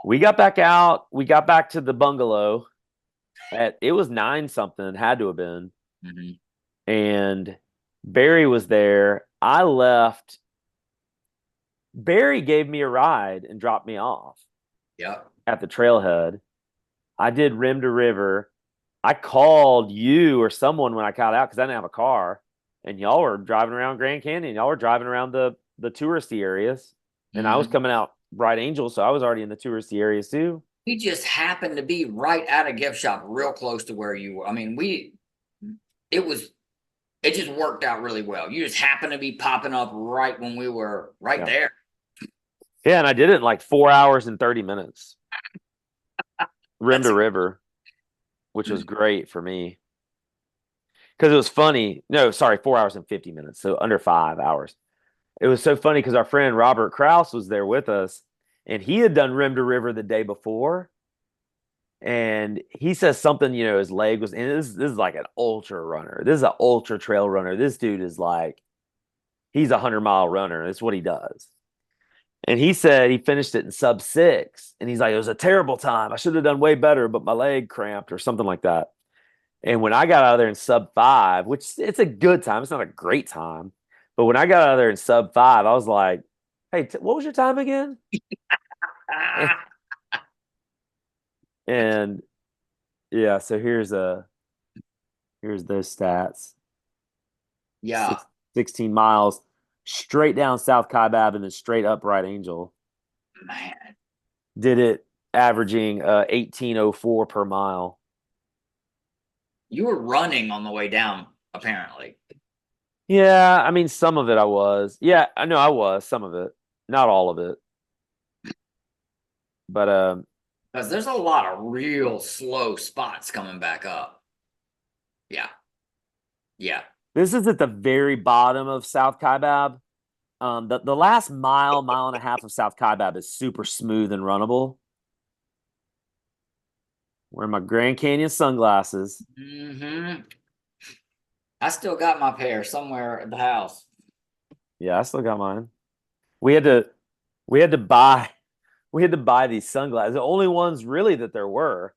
We got back out. We got back to the bungalow it was 9 something, had to have been. Mhm. And Barry was there. I left. Barry gave me a ride and dropped me off Yep. at the trailhead. I did Rim2River. I called you or someone when I got out because I didn't have a car, and y'all were driving around Grand Canyon. Y'all were driving around the touristy areas, and I was Mhm. coming out Bright Angel, so I was already in the touristy areas too. We just happened to be right at a gift shop, real close to where you were. I mean, it was, it just worked out really well. You just happened to be popping up right when we were right Yeah, there. yeah, and I did it in like 4 hours and 30 minutes, rim to That's river, which was great for me because it was funny. No, sorry, 4 hours and 50 minutes, so under 5 hours. It was so funny because our friend Robert Kraus was there with us, and he had done Rim2River the day before. And he says something, his leg was, and this is like an ultra runner. This is an ultra trail runner. This dude is like, he's a 100-mile runner. That's what he does. And he said he finished it in sub 6. And he's like, it was a terrible time. I should have done way better, but my leg cramped or something like that. And when I got out of there in sub 5, which it's a good time, it's not a great time. But when I got out of there in sub 5, I was like, hey, what was your time again? And yeah, so here's those stats. yeah, Six, 16 miles straight down South Kaibab and then straight up Bright Angel. man. Did it averaging 1804 per mile. You were running on the way down, apparently. Yeah, I mean some of it I was. Yeah, I know I was some of it, not all of it. But Because there's a lot of real slow spots coming back up. Yeah. Yeah. this is at the very bottom of South Kaibab. The last mile and a half of South Kaibab is super smooth and runnable. Wearing my Grand Canyon sunglasses. Hmm. I still got my pair somewhere at the house. Yeah, I still got mine. We had to we had to buy we had to buy these sunglasses. The only ones really that there were.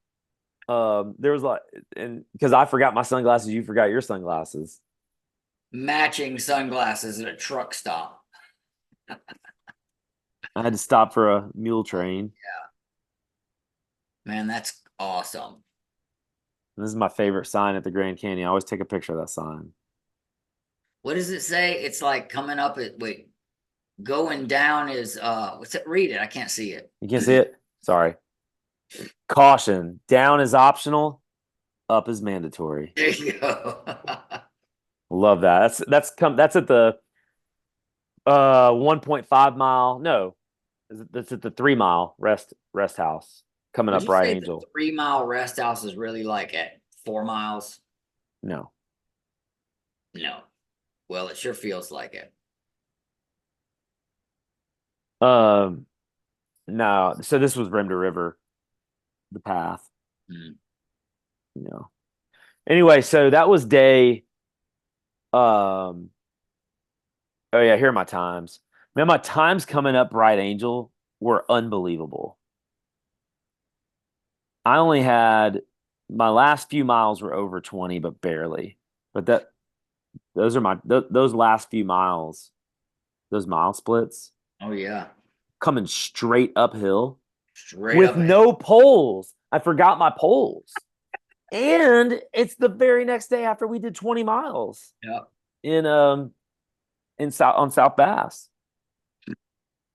There was like, and because I forgot my sunglasses, you forgot your sunglasses. Matching sunglasses at a truck stop. I had to stop for a mule train. Man, that's awesome. And this is my favorite sign at the Grand Canyon. I always take a picture of that sign. What does it say? It's like coming up at, wait, going down is what's it? Read it. I can't see it. You can't see it? Sorry. Caution. Down is optional. Up is mandatory. There you go. Love that. That's at the 1.5 mile. No, that's at the 3 mile rest house coming Would up you Bright say the Angel. 3 mile rest house is really like at 4 miles? No. No. Well, it sure feels like it. Um no. So this was Rim2River, the path, Mm. you know. Anyway, so that was day um oh yeah, here are my times. Man, my times coming up Bright Angel were unbelievable. I only had my last few miles were over 20, but barely. But those are those last few miles, those mile splits Oh yeah. coming straight uphill Straight with up. no poles. I forgot my poles. And it's the very next day after we did 20 miles Yep. in South Bass.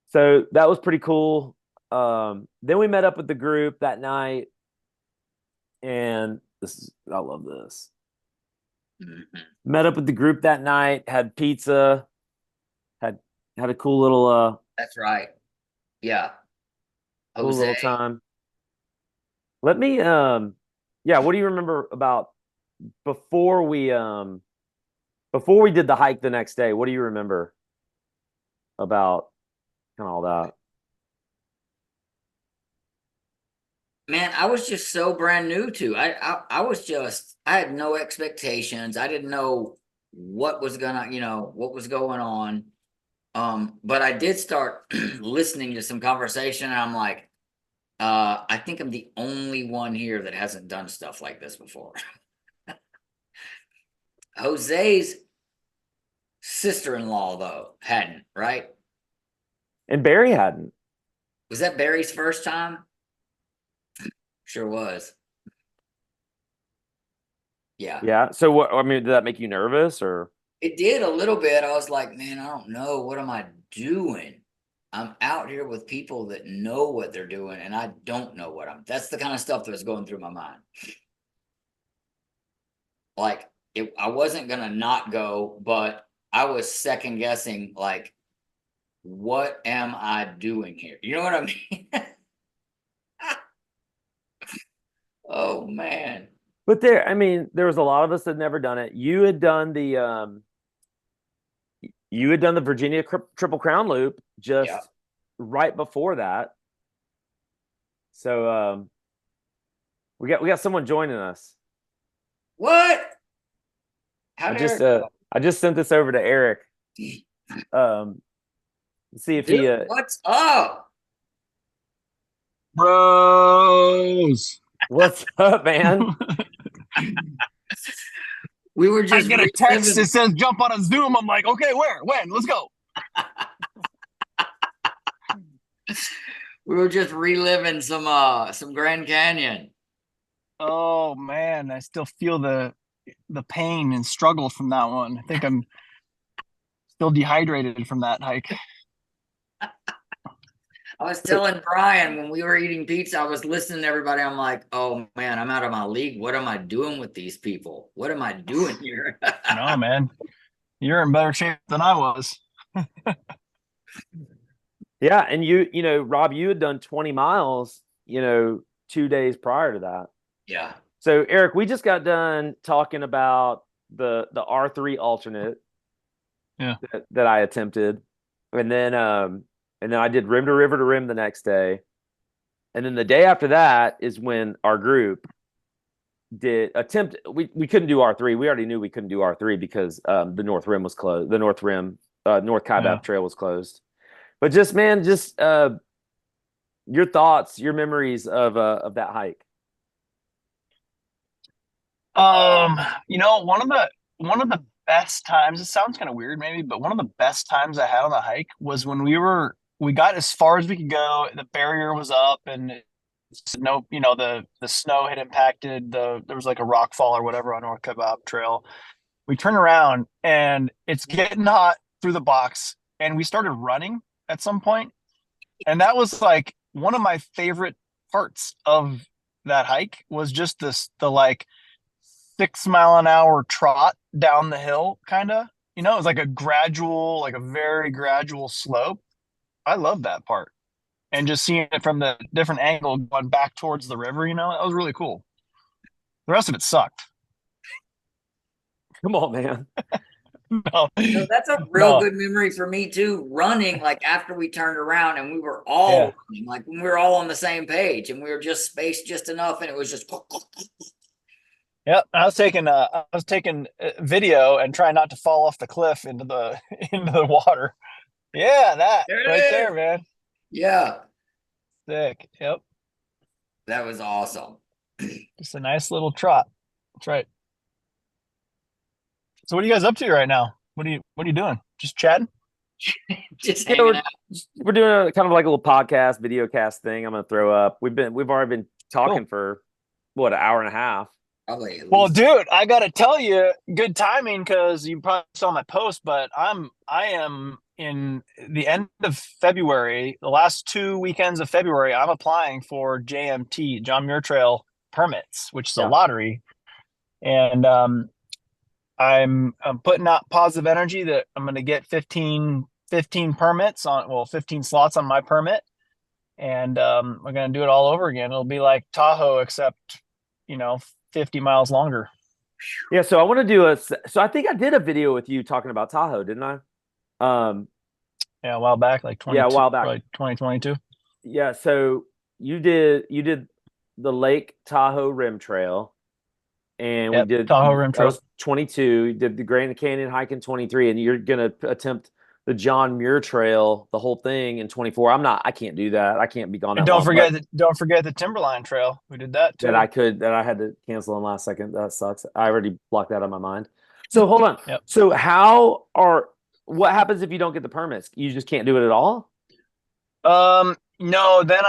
So that was pretty cool. Then we met up with the group that night, and I love this. Mhm. Met up with the group that night, had pizza, had had a That's right. Yeah. cool Jose. little time. Let me yeah, what do you remember about before we um before we did the hike the next day? What do you remember about kind of all that? Man, I was just so brand new to. I was just, I had no expectations. I didn't know what was gonna, what was going on. But I did start listening to some conversation, and I'm like, I think I'm the only one here that hasn't done stuff like this before. Jose's sister-in-law, though, hadn't, right? And Barry hadn't. Was that Barry's first time? Sure was. Yeah. Yeah. So what? I mean, did that make you nervous or? It did a little bit. I was like, man, I don't know. What am I doing? I'm out here with people that know what they're doing, and I don't know what I'm. That's the kind of stuff that was going through my mind. Like, I wasn't gonna not go, but I was second guessing, like, what am I doing here? You know what I mean? Oh man. But there, I mean, there was a lot of us that had never done it. You had done the Virginia Triple Crown Loop Yeah. just right before that. So we got someone joining us. What? How I dare just I just sent this over to Eric. Um, see if dude, he what's up? Bros. what's up, man? We were I just get a text that reliving. says jump on a Zoom. I'm like, okay, where? When? Let's go. We were just reliving some Grand Canyon. Oh man, I still feel the pain and struggle from that one. I think I'm still dehydrated from that hike. I was telling Brian when we were eating pizza, I was listening to everybody. I'm like, oh man, I'm out of my league. What am I doing with these people? What am I doing here? No, man. You're in better shape than I was. Yeah, and you know, Rob, you had done 20 miles, 2 days prior to that. Yeah. So Eric, we just got done talking about the R3 alternate Yeah. that I attempted. And then I did rim to river to rim the next day. And then the day after that is when our group did attempt we couldn't do R3. We already knew we couldn't do R3 because the North Rim was closed. The North Rim North Kaibab Yeah. Trail was closed. But just man, your thoughts, your memories of that hike. One of the best times, it sounds kind of weird maybe, but one of the best times I had on the hike was when we got as far as we could go. The barrier was up and no, the snow had impacted there was like a rock fall or whatever on North Kebab Trail. We turn around and it's getting hot through the box, and we started running at some point, and that was like one of my favorite parts of that hike was just the like 6 mile an hour trot down the hill, kind of. It was like like a very gradual slope. I love that part. And just seeing it from the different angle going back towards the river, that was really cool. The rest of it sucked. Come on, man. No, So that's a real no, good memory for me too. Running like after we turned around and we were all yeah. running, like when we were all on the same page and we were just spaced just enough and it was just Yep, I was taking video and trying not to fall off the cliff into the into the water. Yeah, that there right it there, is. man. Yeah, Sick. Yep, that was awesome. just a nice little trot. That's right. So, what are you guys up to right now? What are you doing? Just chatting? Just Yeah, hanging out. we're doing a kind of like a little podcast, video cast thing. I'm gonna throw up. We've already been talking Cool. for what, an hour and a half. Probably at Well, least. dude, I gotta tell you, good timing because you probably saw my post, but I am in the end of February, the last 2 weekends of February. I'm applying for JMT, John Muir Trail permits, which is a Yeah. lottery, and I'm putting out positive energy that I'm going to get 15 permits 15 slots on my permit, and we're going to do it all over again. It'll be like Tahoe, except 50 miles longer. Yeah, so I want to do so I think I did a video with you talking about Tahoe, didn't I? Yeah, a while back, like Yeah, a 22, while back. probably 2022. Yeah, so you did the Lake Tahoe Rim Trail, and Yep, Tahoe Rim that Trail. was 22. You did the Grand Canyon hike in 23, and you're gonna attempt the John Muir Trail, the whole thing in 24. I can't do that. I can't be gone And that long. But don't forget the Timberline Trail. We did that too. that I had to cancel in last second. That sucks. I already blocked that out of my mind. So hold on. Yep. So what happens if you don't get the permits? You just can't do it at all? No, then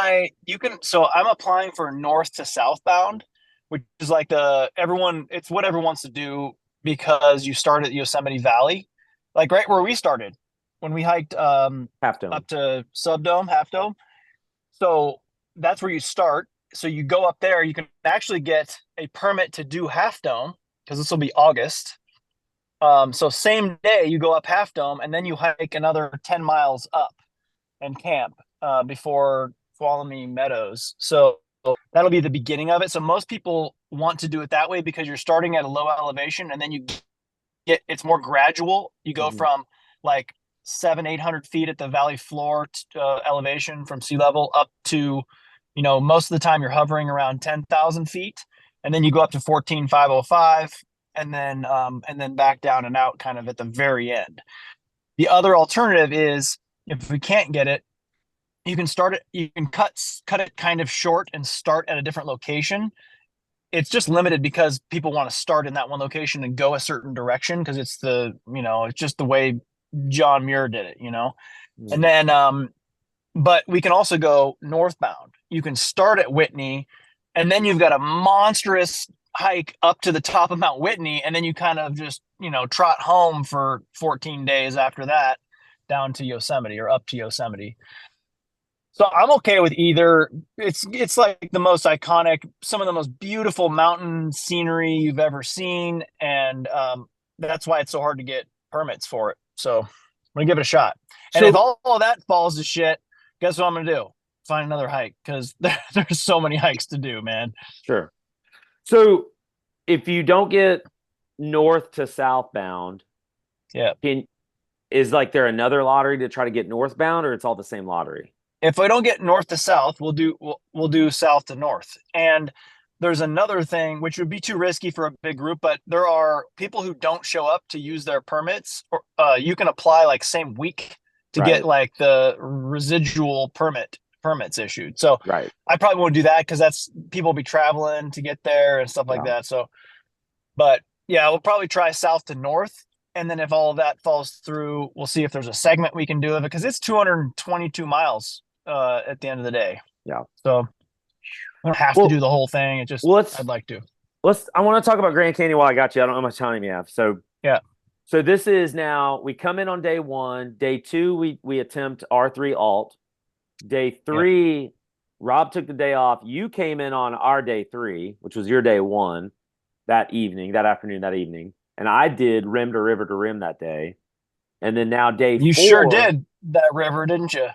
so I'm applying for north to southbound, which is like it's what everyone wants to do because you start at Yosemite Valley, like right where we started when we hiked Half Dome. up to Subdome, Half Dome. So that's where you start. So you go up there, you can actually get a permit to do Half Dome because this will be August. So same day you go up Half Dome and then you hike another 10 miles up and camp before Tuolumne Meadows. So that'll be the beginning of it. So most people want to do it that way because you're starting at a low elevation and then you it's more gradual. You go from like 800 feet at the valley floor elevation from sea level up to, most of the time you're hovering around 10,000 feet, and then you go up to 14,505, and then back down and out kind of at the very end. The other alternative is if we can't get it, you can cut it kind of short and start at a different location. It's just limited because people want to start in that one location and go a certain direction because it's it's just the way John Muir did it, And then but we can also go northbound. You can start at Whitney and then you've got a monstrous hike up to the top of Mount Whitney, and then you kind of just, trot home for 14 days after that down to Yosemite or up to Yosemite. So I'm okay with either. It's like the most iconic, some of the most beautiful mountain scenery you've ever seen, and that's why it's so hard to get permits for it. So I'm gonna give it a shot. And if all of that falls to shit, guess what I'm gonna do? Find another hike because there's so many hikes to do, man. Sure. So if you don't get north to southbound, yeah, is like there another lottery to try to get northbound, or it's all the same lottery? If we don't get north to south, we'll do south to north. And there's another thing which would be too risky for a big group, but there are people who don't show up to use their permits. Or you can apply like same week to get like the residual permits issued. So I probably won't do that because that's people will be traveling to get there and stuff like that. So, but yeah, we'll probably try south to north. And then if all of that falls through, we'll see if there's a segment we can do of it because it's 222 miles at the end of the day. Yeah. So I don't have to do the whole thing. It just I'd like to. I want to talk about Grand Canyon while I got you. I don't know how much time you have. So yeah. So this is now we come in on day 1. Day 2, we attempt R3 alt. Day 3, Rob took the day off. You came in on our day 3, which was your day 1 that afternoon, that evening. And I did Rim2River2Rim that day. And then now day 4. You sure did that river, didn't you?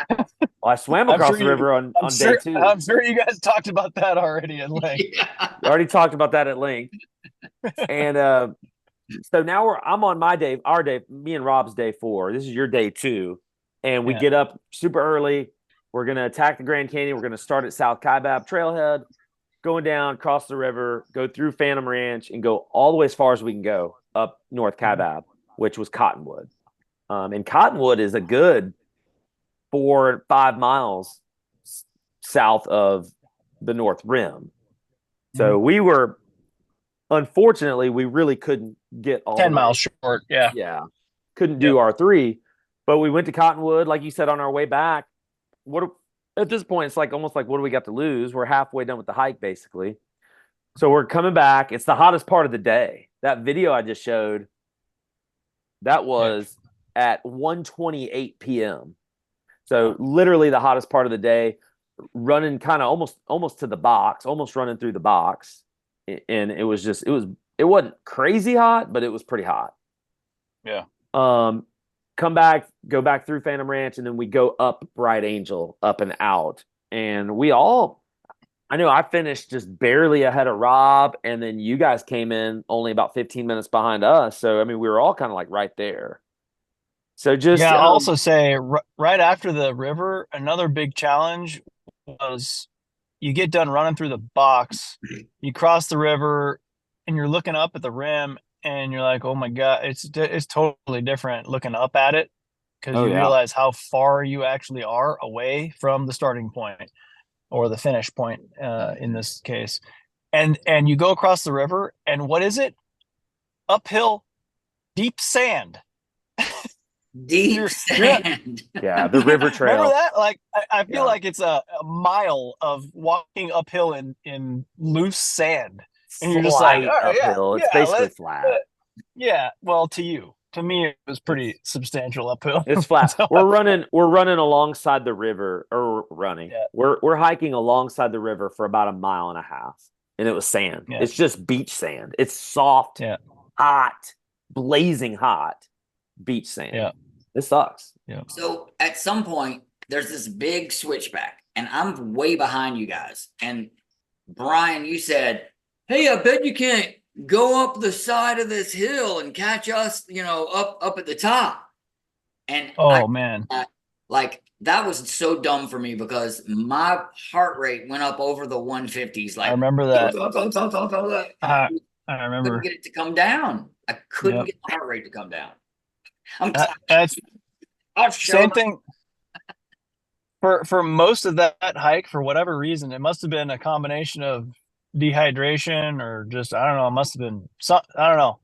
Well, I swam across the river on day 2. I'm sure you guys talked about that already at length. We already talked about that at length. And so now I'm on our day, me and Rob's day 4. This is your day 2. And we get up super early. We're going to attack the Grand Canyon. We're going to start at South Kaibab Trailhead, going down, cross the river, go through Phantom Ranch, and go all the way as far as we can go up North Kaibab, which was Cottonwood. And Cottonwood is a good 4 or 5 miles south of the North Rim. So unfortunately, we really couldn't get all 10 miles short. Yeah. Yeah. Couldn't do R3, but we went to Cottonwood, like you said, on our way back. At this point, it's like almost like, what do we got to lose? We're halfway done with the hike, basically. So we're coming back. It's the hottest part of the day. That video I just showed, that was at 1:28 p.m. So literally the hottest part of the day, running kind of almost to the box, almost running through the box. And it wasn't crazy hot, but it was pretty hot. Yeah. Come back, go back through Phantom Ranch, and then we go up Bright Angel, up and out. And I know I finished just barely ahead of Rob, and then you guys came in only about 15 minutes behind us. So, I mean, we were all kind of like right there. So I'll also say right after the river, another big challenge was you get done running through the box, you cross the river, and you're looking up at the rim, and you're like, oh my God, it's totally different looking up at it because Oh you yeah. realize how far you actually are away from the starting point or the finish point in this case. And you go across the river, and what is it? Uphill, deep sand. Deep You're yeah. sand. Yeah. The river Remember trail. that? Like I feel Yeah. like it's a mile of walking uphill in loose sand, and you're just like, Slight oh yeah, uphill. It's yeah, basically flat. yeah. Well, to you, to me, it was It's pretty substantial uphill. it's flat. So, We're running alongside the river, or running. yeah, We're hiking alongside the river for about a mile and a half. And it was sand. yeah, It's just beach sand. It's soft, yeah, hot, blazing hot beach sand. yeah, It sucks. yeah. So at some point, there's this big switchback, and I'm way behind you guys. And Brian, you said, "Hey, I bet you can't go up the side of this hill and catch us, up at the top." And Oh man, like that was so dumb for me because my heart rate went up over the 150s. I Like, remember I that. I, I couldn't remember. get it to come down. I couldn't Yep. get the heart rate to come down. I'm That's I'll show same up. thing for most of that hike. For whatever reason, it must have been a combination of dehydration or just I don't know. It must have been some I don't know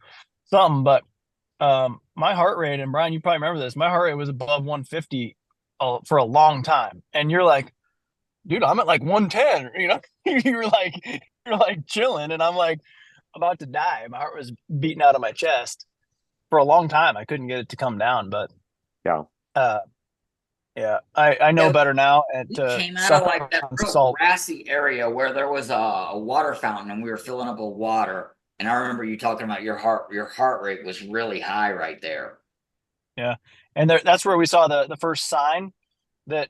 something. But my heart rate, and Brian, you probably remember this. My heart rate was above 150 for a long time, and you're like, dude, I'm at like 110. You're like chilling, and I'm like about to die. My heart was beating out of my chest for a long time. I couldn't get it to come down, but Yeah. uh, yeah, I know better now at We came out of suck like that on real salt. grassy area where there was a water fountain and we were filling up with water. And I remember you talking about your heart rate was really high right there. Yeah, and that's where we saw the first sign that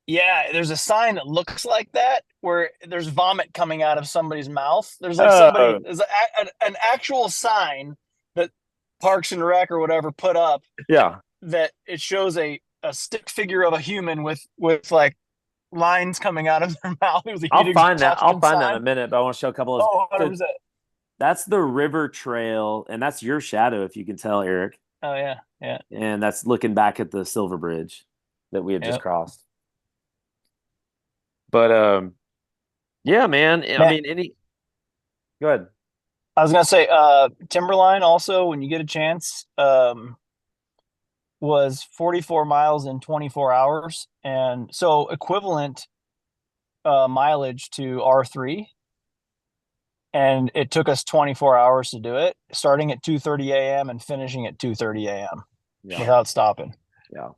yeah, there's a sign that looks like that where there's vomit coming out of somebody's mouth. There's like Oh, an actual sign that Parks and Rec or whatever put up yeah. that it shows a stick figure of a human with like lines coming out of their mouth. It was a heat I'll find that. I'll exhaustion find that in sign. a minute, but I want to show a couple of. Oh, So 100%. that's the river trail, and that's your shadow, if you can tell, Eric. Oh yeah, yeah, And that's looking back at the Silver Bridge that we had just yeah. crossed. But yeah, man. I Man, mean, any. Go ahead. I was gonna say, Timberline also, when you get a chance, was 44 miles in 24 hours, and so equivalent mileage to R3, and it took us 24 hours to do it, starting at 2:30 a.m. and finishing at 2:30 a.m. Yeah, without stopping. yeah.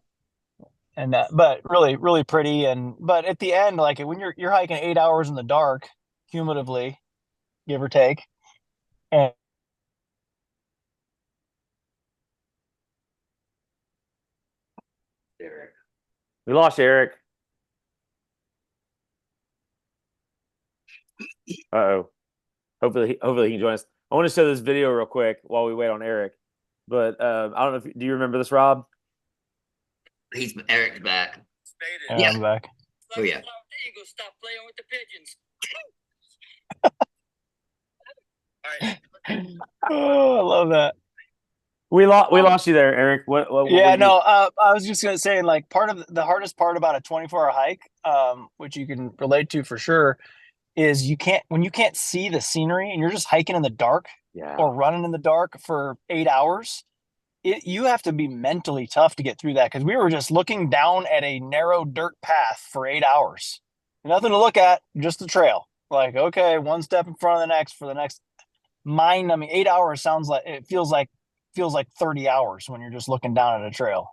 And but really, really pretty. And but at the end, like when you're hiking 8 hours in the dark, cumulatively, give or take, and Derek. We lost Eric. Uh-oh. Hopefully he can join us. I want to show this video real quick while we wait on Eric. But I don't know if do you remember this, Rob? Eric's back. yeah, I'm back. Oh yeah. Stop playing with the pigeons. Oh, I love that. We lost you there, Eric. What were Yeah, you? no, I was just gonna say, like, part of the hardest part about a 24-hour hike, which you can relate to for sure, is when you can't see the scenery and you're just hiking in the dark Yeah. or running in the dark for 8 hours. You have to be mentally tough to get through that because we were just looking down at a narrow dirt path for 8 hours. Nothing to look at, just the trail. Like, okay, one step in front of the next for the next mind. I mean, 8 hours sounds like it feels like 30 hours when you're just looking down at a trail,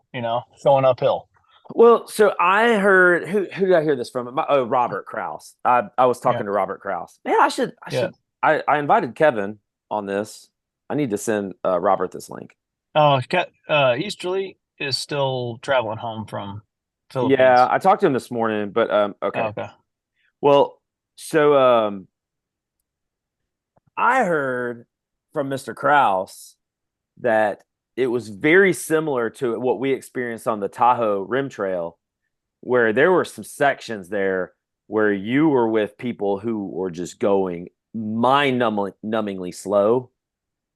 going uphill. Well, so I heard who did I hear this from? Robert Kraus. I was Yeah. talking to Robert Kraus. Man, I should Yeah. I invited Kevin on this. I need to send Robert this link. Oh, Easterly is still traveling home from Philippines. Yeah, I talked to him this morning, but okay. Oh, okay. Well, so I heard from Mr. Kraus that it was very similar to what we experienced on the Tahoe Rim Trail, where there were some sections there where you were with people who were just going mind-numbingly slow.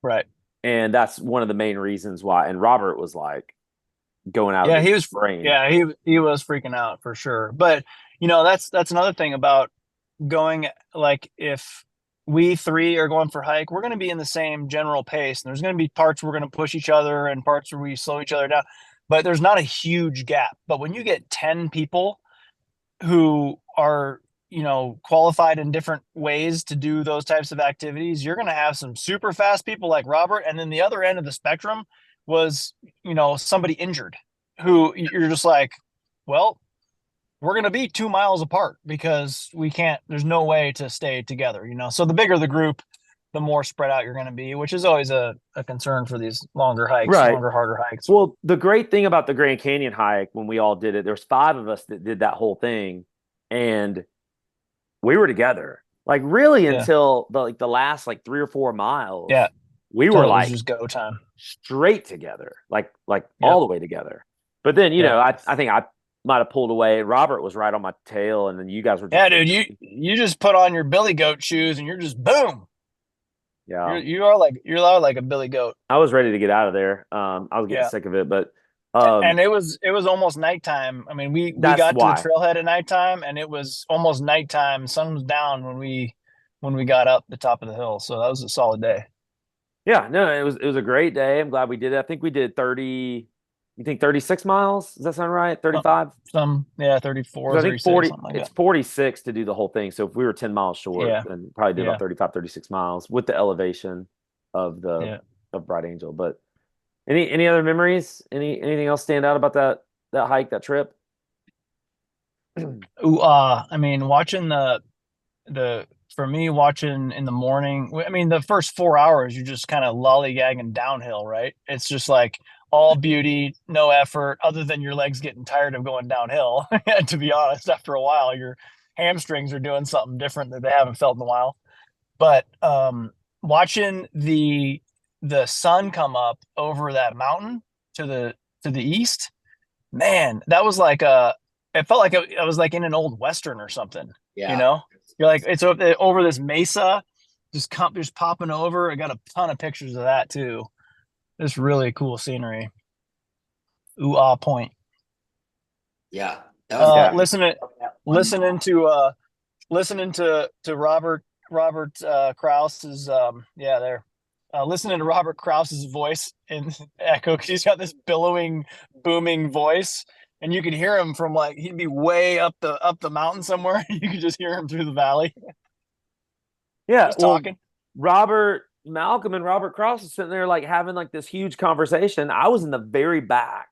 Right. And that's one of the main reasons why. And Robert was like going out Yeah, of his brain. yeah, he was freaking out for sure. But that's another thing about going, like, if we three are going for hike, we're going to be in the same general pace, and there's going to be parts we're going to push each other and parts where we slow each other down, but there's not a huge gap. But when you get 10 people who are qualified in different ways to do those types of activities, you're going to have some super fast people like Robert, and then the other end of the spectrum was somebody injured, who you're just like, well, we're going to be 2 miles apart because we can't, there's no way to stay together. So the bigger the group, the more spread out you're going to be, which is always a concern for these longer hikes, Right. longer, harder hikes. Well, the great thing about the Grand Canyon hike, when we all did it, there's 5 of us that did that whole thing, and we were together. Like really until the last like 3 or 4 miles. Yeah. We So were it was like just go time. straight together, like all the way together. But then, I think I might have pulled away. Robert was right on my tail, and then you guys were just dude, you just put on your billy goat shoes and you're just boom. Yeah. You are like a billy goat. I was ready to get out of there. I was getting sick of it, but and it was almost nighttime. I mean, we got to the trailhead at nighttime, and it was almost nighttime. Sun was down when we got up the top of the hill. So that was a solid day. Yeah, no, it was a great day. I'm glad we did it. I think we did 30. You think 36 miles? Does that sound right? 35? 34. I think 40. Like it's that. 46 to do the whole thing. So if we were 10 miles short, then probably did about 35, 36 miles with the elevation of of Bright Angel. But any other memories? Anything else stand out about that hike, that trip? I mean, watching for me, watching in the morning, I mean, the first 4 hours, you're just kind of lollygagging downhill, right? It's just like all beauty, no effort, other than your legs getting tired of going downhill. To be honest, after a while, your hamstrings are doing something different that they haven't felt in a while. But watching the sun come up over that mountain to the east, man, that was like it felt like I was like in an old Western or something. Yeah. You're like, it's over this mesa, just popping over. I got a ton of pictures of that too. It's really cool scenery. Point. Yeah. That was Listening to Robert Krause's listening to Robert Krause's voice in echo, because he's got this billowing, booming voice, and you could hear him from like, he'd be way up the mountain somewhere. You could just hear him through the valley. Yeah, just talking. Malcolm and Robert Krause was sitting there like having like this huge conversation. I was in the very back,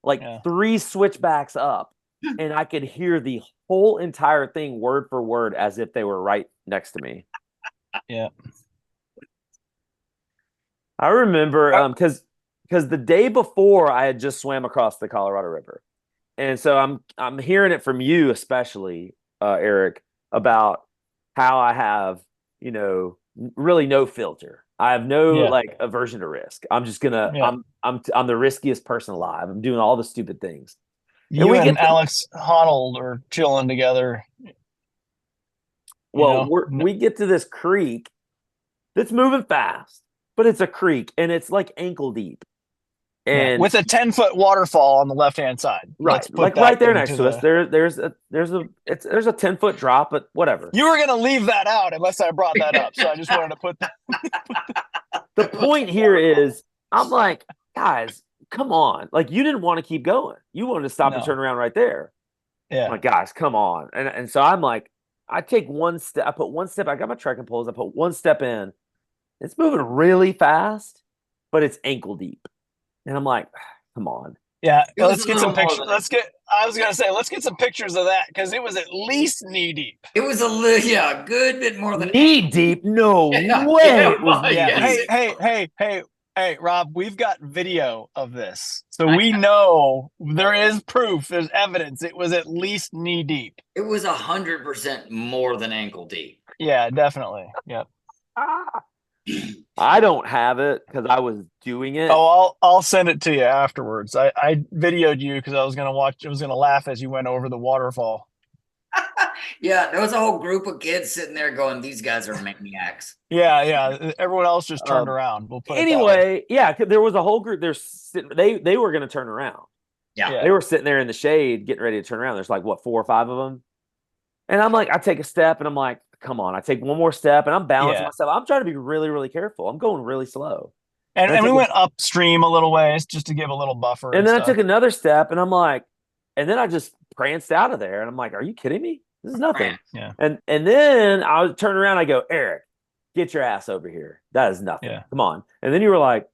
like 3 switchbacks up, and I could hear the whole entire thing word for word as if they were right next to me. Yeah. I remember because the day before I had just swam across the Colorado River. And so I'm hearing it from you, especially, Eric, about how I have, really no filter. I have no like aversion to risk. I'm just gonna I'm the riskiest person alive. I'm doing all the stupid things. You and Alex Honnold are chilling together. Well, we get to this creek that's moving fast, but it's a creek and it's like ankle deep. And with a 10-foot waterfall on the left-hand side. Right. Like right there next to us. There's a 10-foot drop, but whatever. You were gonna leave that out unless I brought that up. So I just wanted to put that. The point here is I'm like, guys, come on. Like you didn't want to keep going. You wanted to stop and turn around right there. Yeah. I'm like, guys, come on. And so I'm like, I take one step, I put one step, I got my trekking poles, I put one step in. It's moving really fast, but it's ankle deep. And I'm like, come on. Yeah, let's get some pictures. I was gonna say, let's get some pictures of that, because it was at least knee deep. It was a good bit more than knee deep. No way. It was Hey, Rob, we've got video of this, so we know there is proof. There's evidence. It was at least knee deep. It was 100% more than ankle deep. Yeah, definitely. Yep. I don't have it because I was doing it. Oh, I'll send it to you afterwards. I videoed you because I was gonna laugh as you went over the waterfall. Yeah, there was a whole group of kids sitting there going, "These guys are maniacs." Yeah. Everyone else just turned Um, around. We'll put it that way. Anyway, yeah, there was a whole group. They were going to turn around. Yeah. They were sitting there in the shade getting ready to turn around. There's like what 4 or 5 of them, and I'm like, I take a step, and I'm like, come on. I take one more step, and I'm balancing Yeah. myself. I'm trying to be really, really careful. I'm going really slow, And we went upstream a little ways just to give a little buffer and then I stuff. took another step, and I'm like, and then I just pranced out of there, and I'm like, are you kidding me? This is nothing. Yeah. And then I was turn around. I go, Eric, get your ass over here. That is nothing. Yeah. Come on. And then you were like,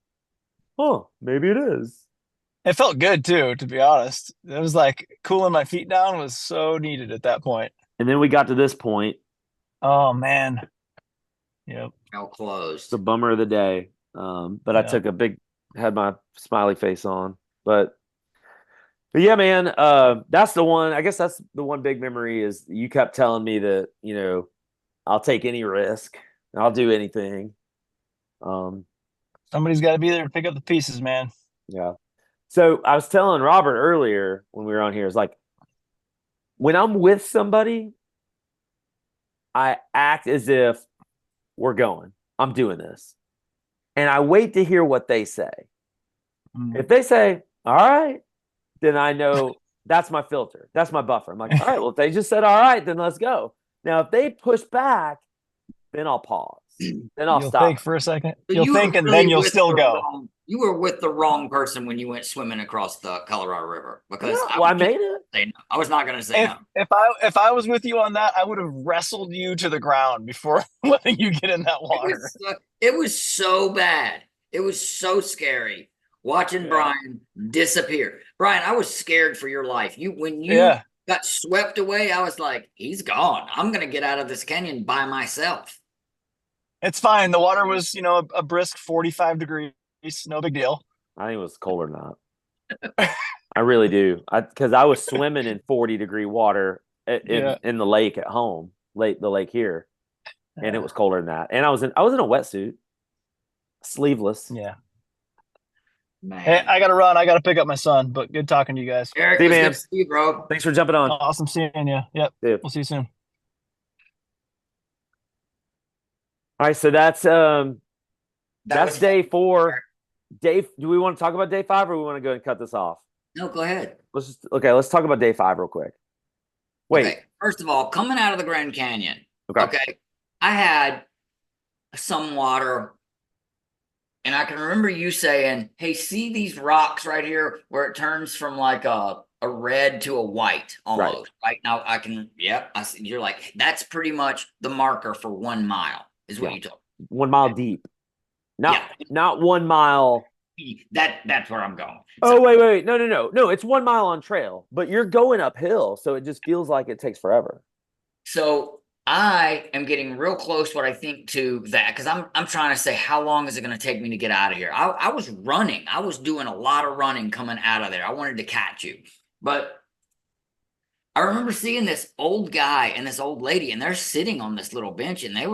oh, maybe it is. It felt good too, to be honest. It was like cooling my feet down was so needed at that point. And then we got to this point. Oh man. Yep. How close. It's the bummer of the day. But I took had my smiley face on. But yeah, man, that's the one. I guess that's the one big memory is you kept telling me that, I'll take any risk. I'll do anything. Somebody's got to be there to pick up the pieces, man. Yeah. So I was telling Robert earlier when we were on here, it's like when I'm with somebody, I act as if we're going. I'm doing this. And I wait to hear what they say. If they say, all right, then I know that's my filter. That's my buffer. I'm like, all right, well, if they just said, all right, then let's go. Now, if they push back, then I'll pause. Then I'll You'll stop. think for a second. So You'll you were think, and really then you'll with still the go. You were with the wrong person when you went swimming across the Colorado River because Yeah, well, I made it. say no. I was not going to say no. If I was with you on that, I would have wrestled you to the ground before letting you get in that water. It was so bad. It was so scary watching Brian disappear. Brian, I was scared for your life. When you got swept away, I was like, he's gone. I'm going to get out of this canyon by myself. It's fine. The water was, a brisk 45 degrees. No big deal. I think it was colder than that. I really do. Because I was swimming in 40-degree water in the lake at home, the lake here, and it was colder than that. And I was in a wetsuit, sleeveless. Yeah. Man. Hey, I got to run. I got to pick up my son, but good talking to you guys. Eric, See you, it was man. good to see you, bro. Thanks for jumping on. Awesome seeing you. Yep. Dude. We'll see you soon. All right, so that's day 4. Do we want to talk about day 5 or we want to go and cut this off? No, go ahead. Let's talk about day 5 real quick. Wait. Okay. First of all, coming out of the Grand Canyon. Okay. I had some water, and I can remember you saying, hey, see these rocks right here where it turns from like a red to a white almost. Right now I can, I see, you're like, that's pretty much the marker for 1 mile is what you told me. 1 mile deep. Not 1 mile. That's where I'm going. Oh, wait. No, it's 1 mile on trail, but you're going uphill, so it just feels like it takes forever. So I am getting real close, what I think, to that, because I'm trying to say, how long is it going to take me to get out of here? I was running. I was doing a lot of running coming out of there. I wanted to catch you. But I remember seeing this old guy and this old lady, and they're sitting on this little bench, and they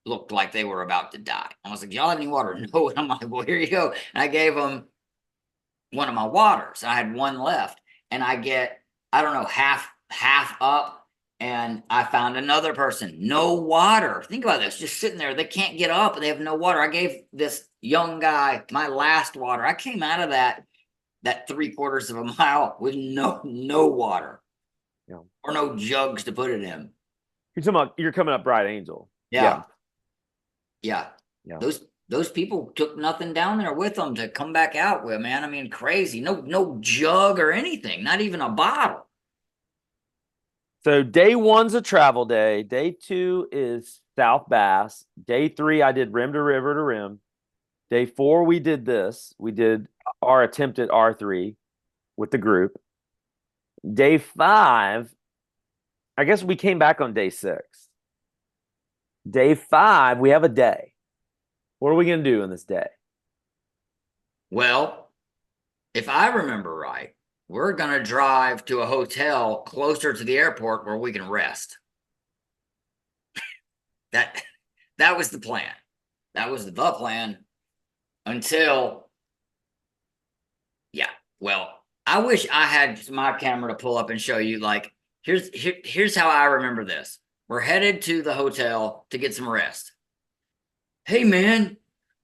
looked like they were about to die. I was like, y'all have any water? No. And I'm like, well, here you go. And I gave them one of my waters. I had one left, and I get, I don't know, half up. And I found another person, no water. Think about this, just sitting there. They can't get up and they have no water. I gave this young guy my last water. I came out of that 3/4 of a mile with no water, or no jugs to put it in. You're coming up Bright Angel. Yeah. Those people took nothing down there with them to come back out with, man. I mean, crazy. No jug or anything, not even a bottle. So day 1's a travel day. Day 2 is South Bass. Day 3, I did Rim2River to Rim. Day 4, we did this. We did our attempt at R3 with the group. Day 5, I guess we came back on day 6. Day 5, we have a day. What are we going to do in this day? Well, if I remember right, we're going to drive to a hotel closer to the airport where we can rest. That was the plan. That was the plan until, well, I wish I had my camera to pull up and show you, like, Here's how I remember this. We're headed to the hotel to get some rest. Hey man,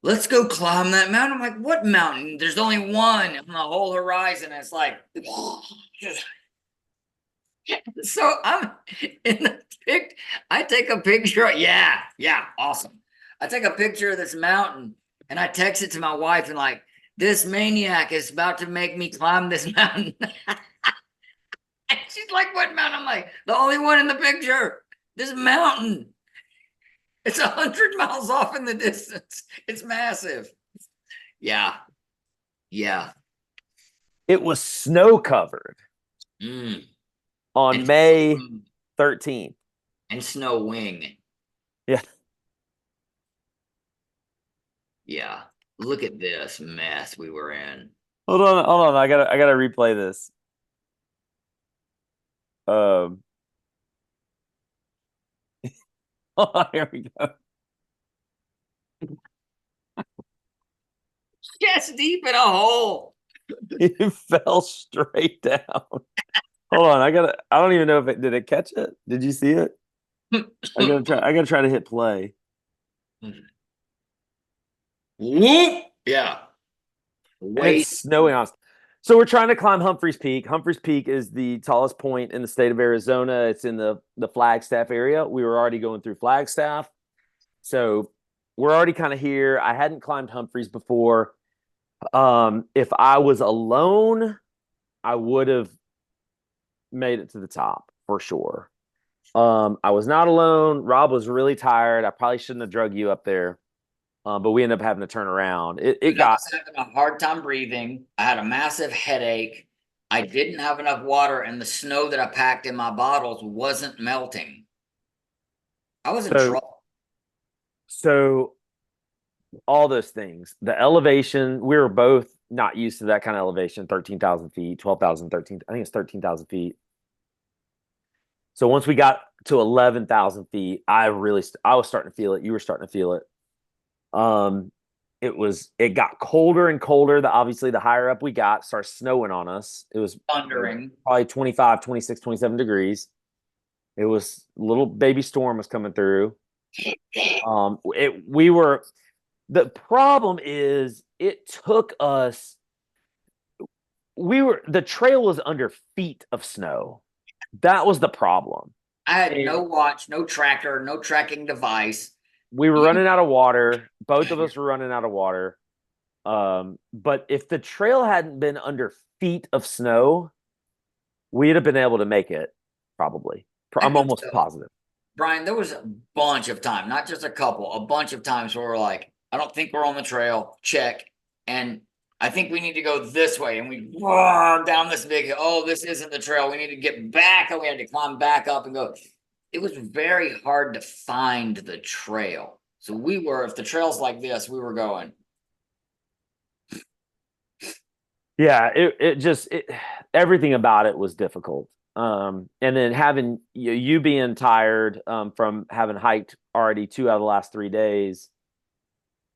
let's go climb that mountain. I'm like, what mountain? There's only one on the whole horizon. It's like, so I'm in the pic. I take a picture. Yeah, awesome. I take a picture of this mountain and I text it to my wife and like, this maniac is about to make me climb this mountain. And she's like, what mountain? I'm like, the only one in the picture. This mountain. It's 100 miles off in the distance. It's massive. Yeah. It was snow covered Mm. on And May 13th. and snow wing. Yeah. Yeah. Look at this mess we were in. Hold on. I gotta replay this. Here we go. Chest deep in a hole. It fell straight down. Hold on, I don't even know if did it catch it? Did you see it? I gotta try to hit play. Whoop. Yeah. And Wait. it's snowing on us. So we're trying to climb Humphries Peak. Humphries Peak is the tallest point in the state of Arizona. It's in the Flagstaff area. We were already going through Flagstaff. So we're already kind of here. I hadn't climbed Humphreys before. If I was alone, I would have made it to the top for sure. I was not alone. Rob was really tired. I probably shouldn't have drug you up there. But we ended up having to turn around. It I got was having a hard time breathing. I had a massive headache. I didn't have enough water, and the snow that I packed in my bottles wasn't melting. I was in trouble. So all those things, the elevation, we were both not used to that kind of elevation, 13,000 feet, 12,000, 13, I think it's 13,000 feet. So once we got to 11,000 feet, I was starting to feel it. You were starting to feel it. It got colder and colder. Obviously the higher up we got, started snowing on us. It was Thundering. probably 25, 26, 27 degrees. It was little baby storm was coming through. The problem is it took us, the trail was under feet of snow. That was the problem. I had no watch, no tracker, no tracking device. We were running out of water. Both of us were running out of water. But if the trail hadn't been under feet of snow, we'd have been able to make it, probably. I'm almost positive. Brian, there was a bunch of time, not just a couple, a bunch of times where we're like, I don't think we're on the trail. Check. And I think we need to go this way. And we run down this big hill. Oh, this isn't the trail. We need to get back. And we had to climb back up and go. It was very hard to find the trail. So if the trail's like this, we were going. Yeah, everything about it was difficult. And then having you being tired from having hiked already 2 out of the last 3 days,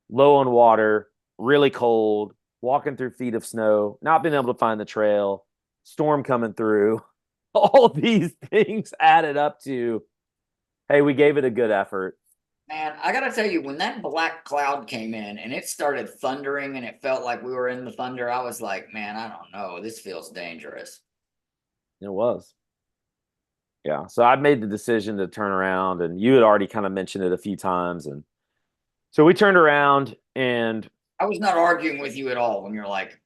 low on water, really cold, walking through feet of snow, not being able to find the trail, storm coming through. All these things added up to, hey, we gave it a good effort. Man, I got to tell you, when that black cloud came in and it started thundering and it felt like we were in the thunder, I was like, man, I don't know. This feels dangerous. It was. Yeah. So I made the decision to turn around, and you had already kind of mentioned it a few times. And so we turned around, and I was not arguing with you at all when you're like,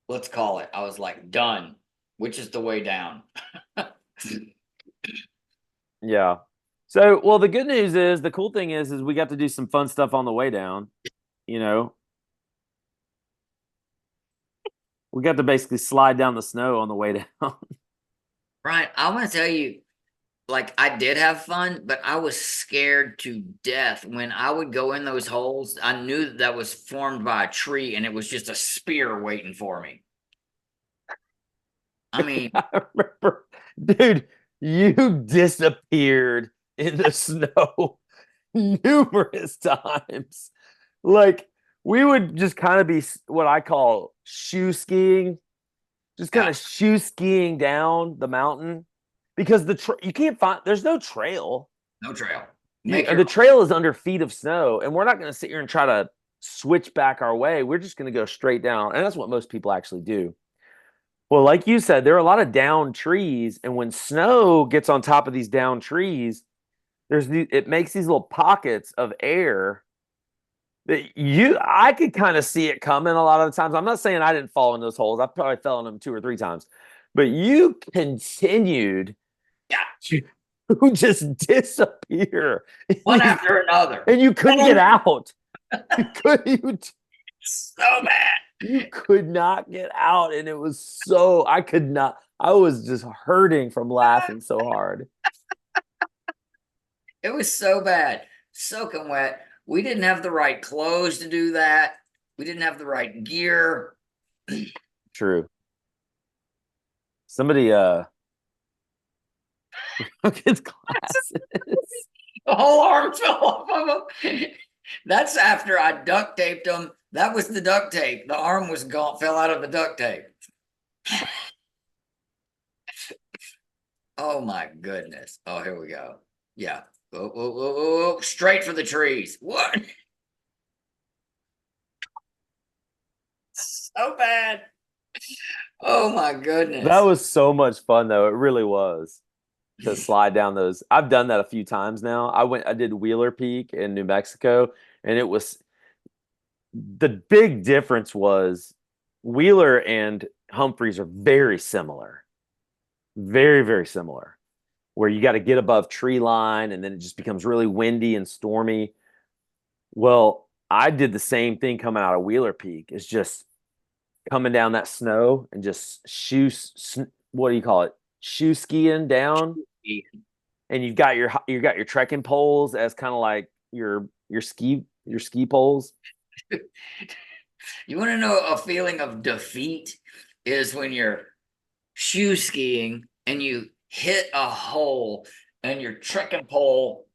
let's call it. I was like, done. Which is the way down? yeah. So, well, the good news is, the cool thing is we got to do some fun stuff on the way down. We got to basically slide down the snow on the way down. Right. I want to tell you, like, I did have fun, but I was scared to death when I would go in those holes. I knew that was formed by a tree and it was just a spear waiting for me. I mean, I remember, dude, you disappeared in the snow numerous times. Like, we would just kind of be what I call shoe skiing, just kind of shoe skiing down the mountain. because you can't find. There's no trail. No trail. The trail is under feet of snow, and we're not going to sit here and try to switch back our way. We're just going to go straight down, and that's what most people actually do. Well, like you said, there are a lot of down trees, and when snow gets on top of these down trees, it makes these little pockets of air that I could kind of see it coming a lot of the times. I'm not saying I didn't fall in those holes. I probably fell in them 2 or 3 times, but you continued to just disappear one after another, and you couldn't get out. So bad. You could not get out, and it was so I could not. I was just hurting from laughing so hard. It was so bad, soaking wet. We didn't have the right clothes to do that. We didn't have the right gear. True. Somebody took his glasses. The whole arm fell off of him. That's after I duct taped them. That was the duct tape. The arm was gone, fell out of the duct tape. Oh my goodness. Oh, here we go. Yeah. Oh, straight for the trees. What? So bad. Oh my goodness. That was so much fun, though. It really was to slide down those. I've done that a few times now. I did Wheeler Peak in New Mexico, and it was the big difference was Wheeler and Humphreys are very similar. Very, very similar. Where you got to get above tree line, and then it just becomes really windy and stormy. Well, I did the same thing coming out of Wheeler Peak. It's just coming down that snow and just what do you call it? Shoe skiing down. And you've got your trekking poles as kind of like your ski poles. You want to know a feeling of defeat is when you're shoe skiing and you hit a hole and your trekking pole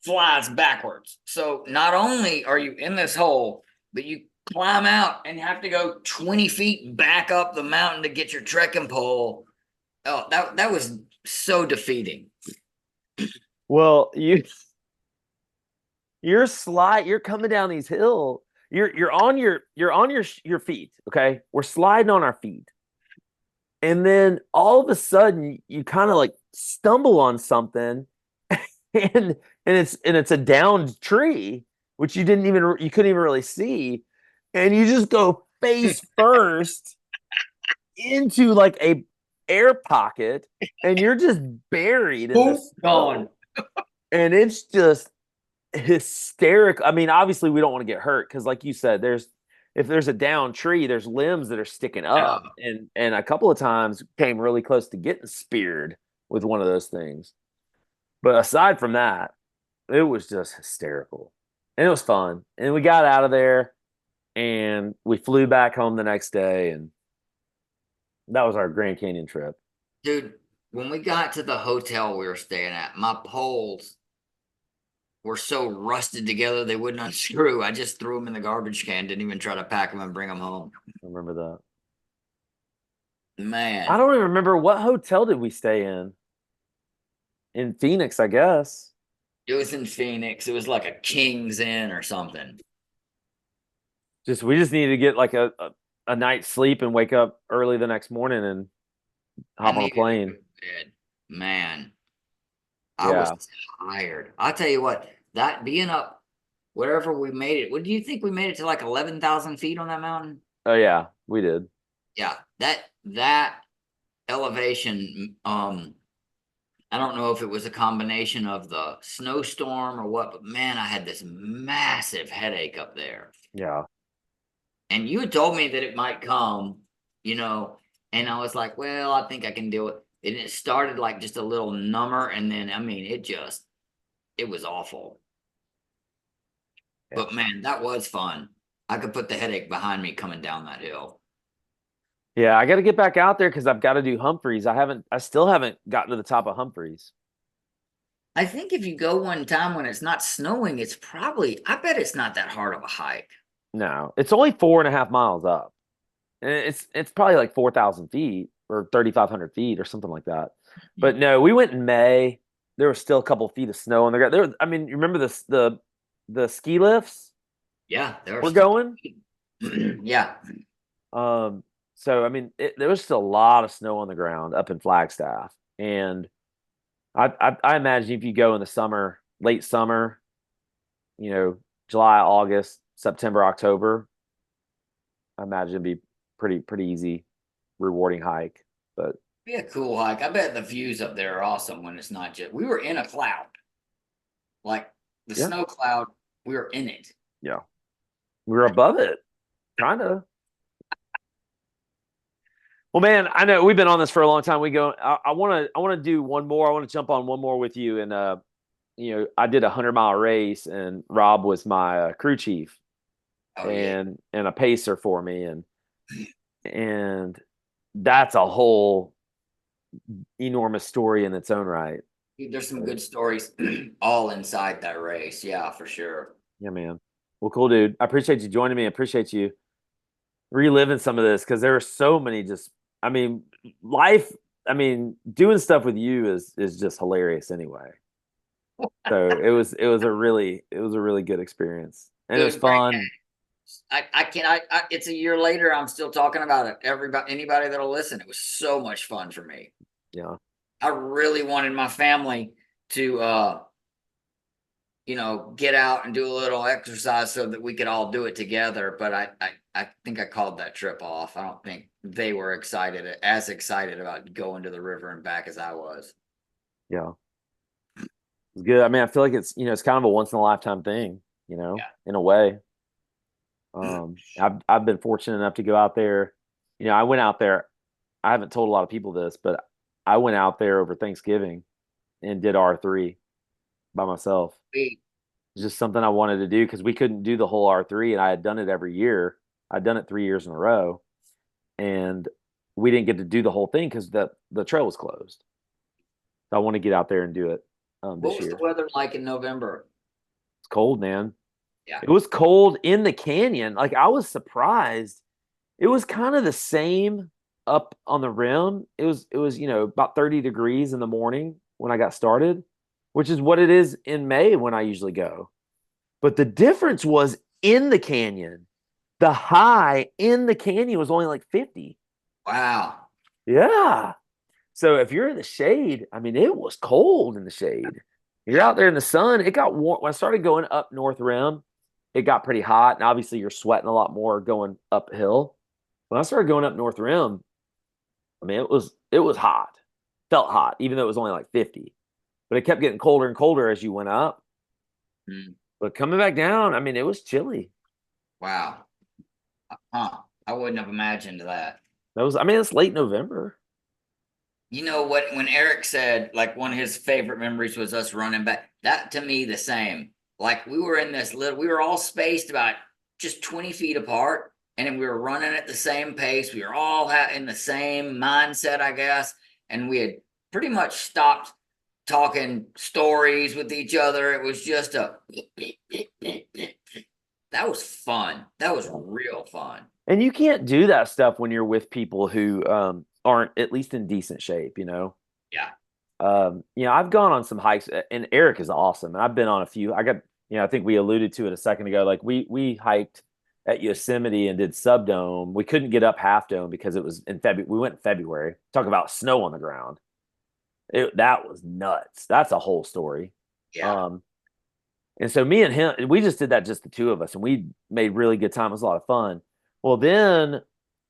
flies backwards. So not only are you in this hole, but you climb out and have to go 20 feet back up the mountain to get your trekking pole. Oh, that was so defeating. Well, you're coming down these hills. You're on your feet, okay? We're sliding on our feet. And then all of a sudden you kind of like stumble on something and it's a downed tree, which you couldn't even really see. And you just go face first into like a air pocket, and you're just buried in the snow. And it's just hysterical. I mean, obviously we don't want to get hurt because, like you said, if there's a down tree, there's limbs that are sticking up, and a couple of times came really close to getting speared with one of those things. But aside from that, it was just hysterical, and it was fun. And we got out of there, and we flew back home the next day, and that was our Grand Canyon trip. Dude, when we got to the hotel we were staying at, my poles were so rusted together they wouldn't unscrew. I just threw them in the garbage can, didn't even try to pack them and bring them home. I remember that. Man. I don't even remember what hotel did we stay in. In Phoenix, I guess. It was in Phoenix. It was like a King's Inn or something. We just needed to get like a night's sleep and wake up early the next morning and hop on a plane. Man, I was tired. I'll tell you what, that being up, wherever we made it, what do you think we made it to, like 11,000 feet on that mountain? Oh yeah, we did. Yeah, that elevation, I don't know if it was a combination of the snowstorm or what, but man, I had this massive headache up there. Yeah. And you had told me that it might come, and I was like, well, I think I can do it. And it started like just a little number, and then, I mean, it was awful. Yeah. But man, that was fun. I could put the headache behind me coming down that hill. Yeah, I got to get back out there because I've got to do Humphreys. I still haven't gotten to the top of Humphreys. I think if you go one time when it's not snowing, I bet it's not that hard of a hike. No, it's only 4.5 miles up. And it's probably like 4,000 feet or 3,500 feet or something like that. But no, we went in May. There was still a couple feet of snow on the ground. I mean, you remember the ski lifts Yeah, there were still. going? Yeah. So I mean, there was still a lot of snow on the ground up in Flagstaff, and I imagine if you go in the summer, late summer, July, August, September, October, I imagine it'd be pretty easy, rewarding hike. But Be a cool hike. I bet the views up there are awesome when it's not just. We were in a cloud, like the yeah, snow cloud. We were in it. yeah, we were above it, kind of. Well, man, I know we've been on this for a long time. I want to do one more. I want to jump on one more with you. And I did a 100-mile race, and Rob was my crew chief Oh yeah. and a pacer for me, and that's a whole enormous story in its own right. There's some good stories all inside that race. Yeah, for sure. Yeah, man. Well, cool, dude. I appreciate you joining me. I appreciate you reliving some of this because there are so many I mean, life, I mean, doing stuff with you is just hilarious anyway. So it was a really good experience. And it was Good, great. fun. I can't. It's a year later. I'm still talking about it. Anybody that'll listen. It was so much fun for me. Yeah. I really wanted my family to, get out and do a little exercise so that we could all do it together. But I think I called that trip off. I don't think they were as excited about going to the river and back as I was. Yeah. It's good. I mean, I feel like it's kind of a once in a lifetime thing, Yeah. in a way. I've been fortunate enough to go out there. I went out there. I haven't told a lot of people this, but I went out there over Thanksgiving and did R3 by myself. We, It's just something I wanted to do because we couldn't do the whole R3, and I had done it every year. I'd done it 3 years in a row, and we didn't get to do the whole thing because the trail was closed. So I want to get out there and do it what this was year. the weather like in November? It's cold, man. Yeah. It was cold in the canyon. Like I was surprised. It was kind of the same up on the rim. It was about 30 degrees in the morning when I got started, which is what it is in May when I usually go. But the difference was in the canyon. The high in the canyon was only like 50. Wow. Yeah. So if you're in the shade, I mean, it was cold in the shade. You're out there in the sun. It got warm. When I started going up North Rim, it got pretty hot. And obviously, you're sweating a lot more going uphill. When I started going up North Rim, I mean, it was hot. Felt hot, even though it was only like 50. But it kept getting colder and colder as you went up. Mm. But coming back down, I mean, it was chilly. Wow. Huh. I wouldn't have imagined that. I mean, it's late November. You know what? When Eric said like one of his favorite memories was us running back, that to me the same. Like we were in we were all spaced about just 20 feet apart, and then we were running at the same pace. We were all in the same mindset, I guess, and we had pretty much stopped talking stories with each other. It was just that was fun. That was real fun. And you can't do that stuff when you're with people who aren't at least in decent shape, Yeah. I've gone on some hikes, and Eric is awesome. And I've been on a few. I think we alluded to it a second ago. Like we hiked at Yosemite and did Subdome. We couldn't get up Half Dome because it was in February. We went in February. Talk about snow on the ground. That was nuts. That's a whole story. Yeah. And so me and him, we just did that, just the two of us, and we made really good time. It was a lot of fun. Well, then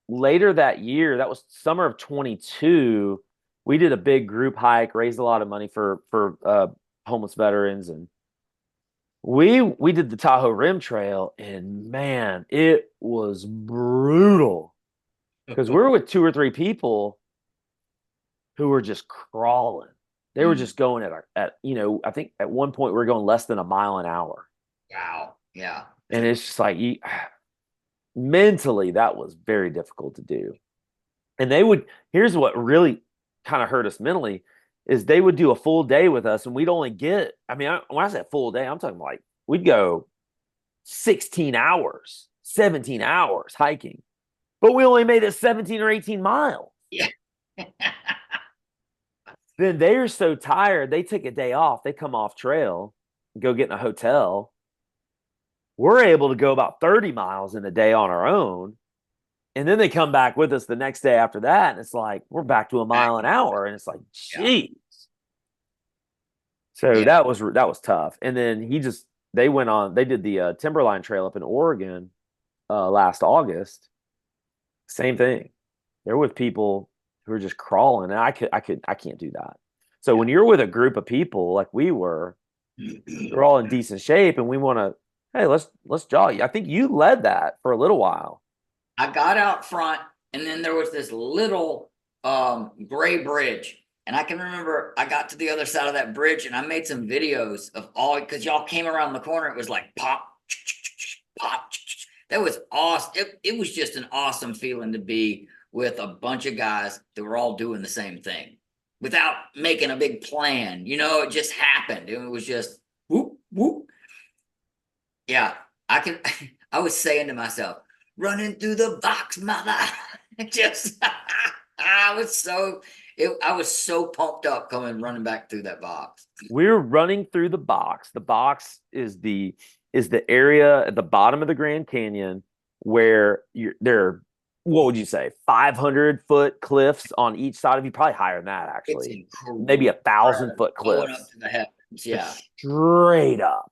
later that year, that was summer of 22, we did a big group hike, raised a lot of money for homeless veterans, and we did the Tahoe Rim Trail, and man, it was brutal because we were with two or three people who were just crawling. They were just going I think at one point we were going less than a mile an hour. Wow. Yeah. And it's just like mentally that was very difficult to do. And here's what really kind of hurt us mentally is they would do a full day with us, and we'd only get, I mean, when I say full day, I'm talking like we'd go 16 hours, 17 hours hiking, but we only made it 17 or 18 miles. Yeah. Then they are so tired, they take a day off. They come off trail, go get in a hotel. We're able to go about 30 miles in a day on our own. And then they come back with us the next day after that. And it's like, we're back to a mile an hour. And it's like, Yeah. geez. So Yeah. that was tough. And then they did the Timberline Trail up in Oregon last August. Same thing. They're with people who are just crawling. And I can't do that. So when you're with a group of people like we were, we're all in decent shape and we want to, hey, let's jog. I think you led that for a little while. I got out front, and then there was this little gray bridge. And I can remember I got to the other side of that bridge and I made some videos of all, because y'all came around the corner. It was like pop, pop. That was awesome. It was just an awesome feeling to be with a bunch of guys that were all doing the same thing without making a big plan. You know, it just happened. It was just whoop, whoop. Yeah, I was saying to myself, running through the box, mother. Just I was so pumped up running back through that box. We're running through the box. The box is the area at the bottom of the Grand Canyon where there are, what would you say, 500-foot cliffs on each side of you, probably higher than that It's actually. incredible. Maybe 1,000-foot Going up cliffs. to the heavens. Yeah. Straight up.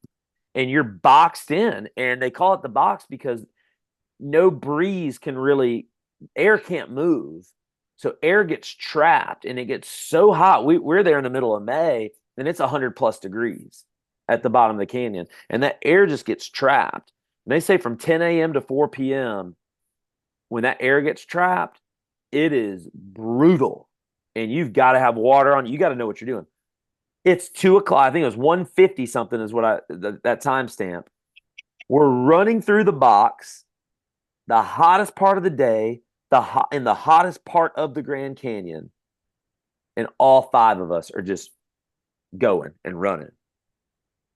And you're boxed in. And they call it the box because no breeze can really, air can't move. So air gets trapped and it gets so hot. We're there in the middle of May and it's 100+ degrees at the bottom of the canyon. And that air just gets trapped. And they say from 10 a.m. to 4 p.m., when that air gets trapped, it is brutal. And you've got to have water on. You got to know what you're doing. It's 2:00. I think it was 1:50 something is what that timestamp. We're running through the box, the hottest part of the day, in the hottest part of the Grand Canyon, and all 5 of us are just going and running.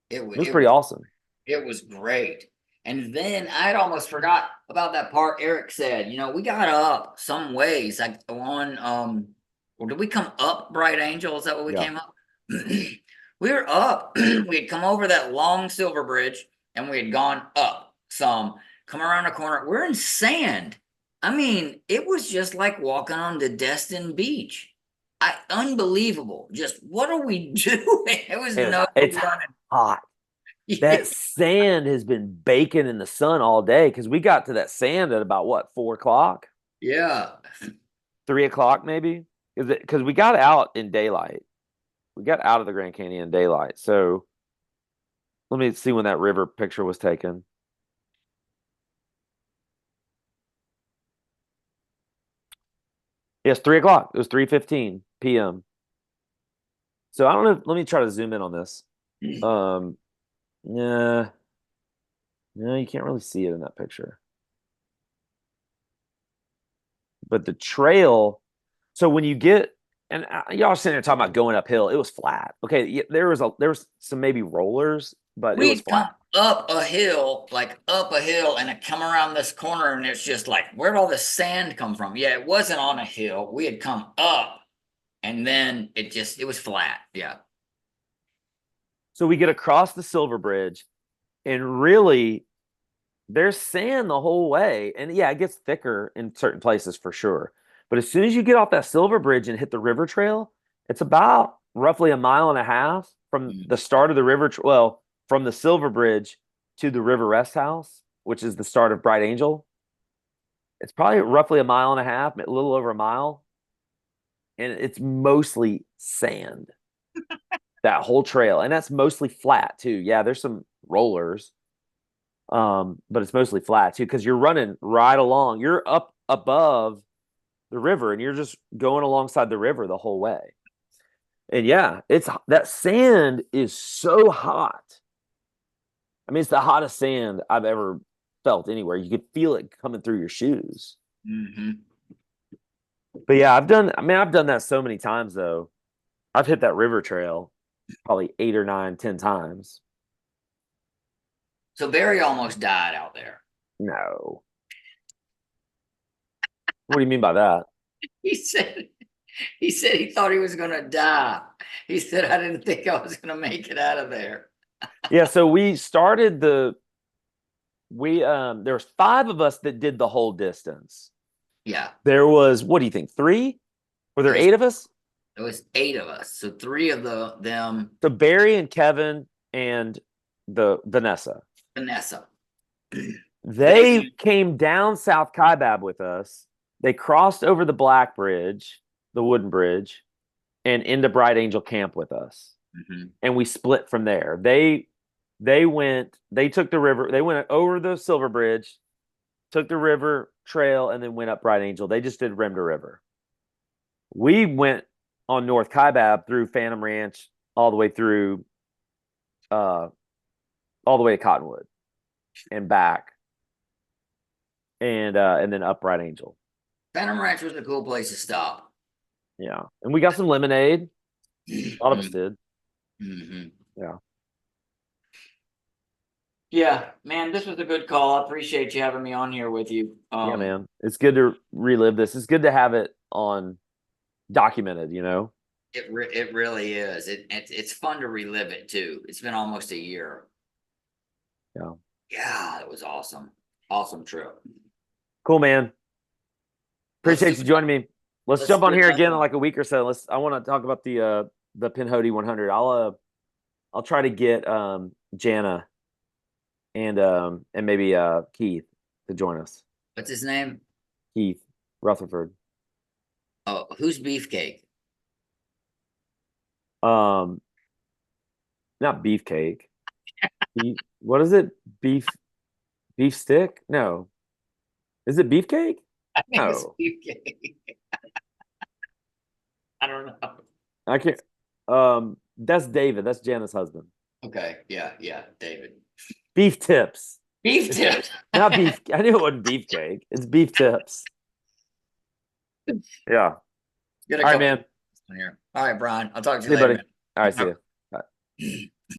It was pretty awesome. It was great. And then I'd almost forgot about that part Eric said. You know, we got up some ways, like on or did we come up Bright Angel? Is that what we came up? We were up. We had come over that long silver bridge and we had gone up some, come around a corner. We're in sand. I mean, it was just like walking on the Destin Beach. Unbelievable. Just what are we doing? It was it's hot. That sand has been baking in the sun all day because we got to that sand at about what, 4 o'clock? Yeah. 3 o'clock maybe? Because we got out in daylight. We got out of the Grand Canyon in daylight. So let me see when that river picture was taken. Yes, 3 o'clock. It was 3:15 p.m. So I don't know. Let me try to zoom in on this. Yeah. No, you can't really see it in that picture. But the trail, so when you get, and y'all are sitting there talking about going uphill, it was flat. Okay, there was some maybe rollers, but it was flat. Come up a hill, and it come around this corner, and it's just like, where'd all this sand come from? Yeah, it wasn't on a hill. We had come up, and then it was flat. Yeah. So we get across the Silver Bridge, and really, there's sand the whole way. And yeah, it gets thicker in certain places for sure. But as soon as you get off that Silver Bridge and hit the river trail, it's about roughly 1.5 miles from the start of the river. Well, from the Silver Bridge to the River Rest House, which is the start of Bright Angel. It's probably roughly 1.5 miles, a little over a mile. And it's mostly sand, that whole trail. And that's mostly flat too. Yeah, there's some rollers. But it's mostly flat too, because you're running right along. You're up above the river and you're just going alongside the river the whole way. And yeah, that sand is so hot. I mean, it's the hottest sand I've ever felt anywhere. You could feel it coming through your shoes. Mm-hmm. But yeah, I've done that so many times though. I've hit that river trail probably 8 or 9, 10 times. So Barry almost died out there. No. What do you mean by that? He said He said he thought he was gonna die. He said, I didn't think I was gonna make it out of there. Yeah, so we started there was 5 of us that did the whole distance. Yeah. There was, what do you think, 3? Were there There's 8 of us? There was 8 of us. So 3 of them, So Barry and Kevin and the Vanessa. Vanessa. They came down South Kaibab with us. They crossed over the Black Bridge, the wooden bridge, and into Bright Angel Camp with us. Mhm. And we split from there. They took the river, they went over the Silver Bridge, took the river trail, and then went up Bright Angel. They just did Rim2River. We went on North Kaibab through Phantom Ranch all the way through all the way to Cottonwood and back. And then up Bright Angel. Phantom Ranch was a cool place to stop. Yeah. And we got some lemonade. A lot of us did. Mm-hmm. Yeah. Yeah, man, this was a good call. I appreciate you having me on here with you. Yeah, man. It's good to relive this. It's good to have it on documented, you know? It really is. It's fun to relive it too. It's been almost a year. Yeah. Yeah, it was awesome. Awesome trip. Cool, man. Appreciate you joining me. Let's jump on here again in like a week or so. I want to talk about the Pinhoti 100. I'll try to get Jana and maybe Keith to join us. What's his name? Keith Rutherford. Oh, who's Beefcake? Not beefcake. What is it? Beef stick? No. Is it beefcake? I think it's No. Beefcake. I don't know. I can't. That's David. That's Jana's husband. Okay, yeah, David. Beef tips. Beef tips. Not beef. I knew it wasn't beefcake. It's beef tips. Yeah. All right, man. Here. All right, Brian. I'll talk to you See you, later. buddy. All right, see you. Bye.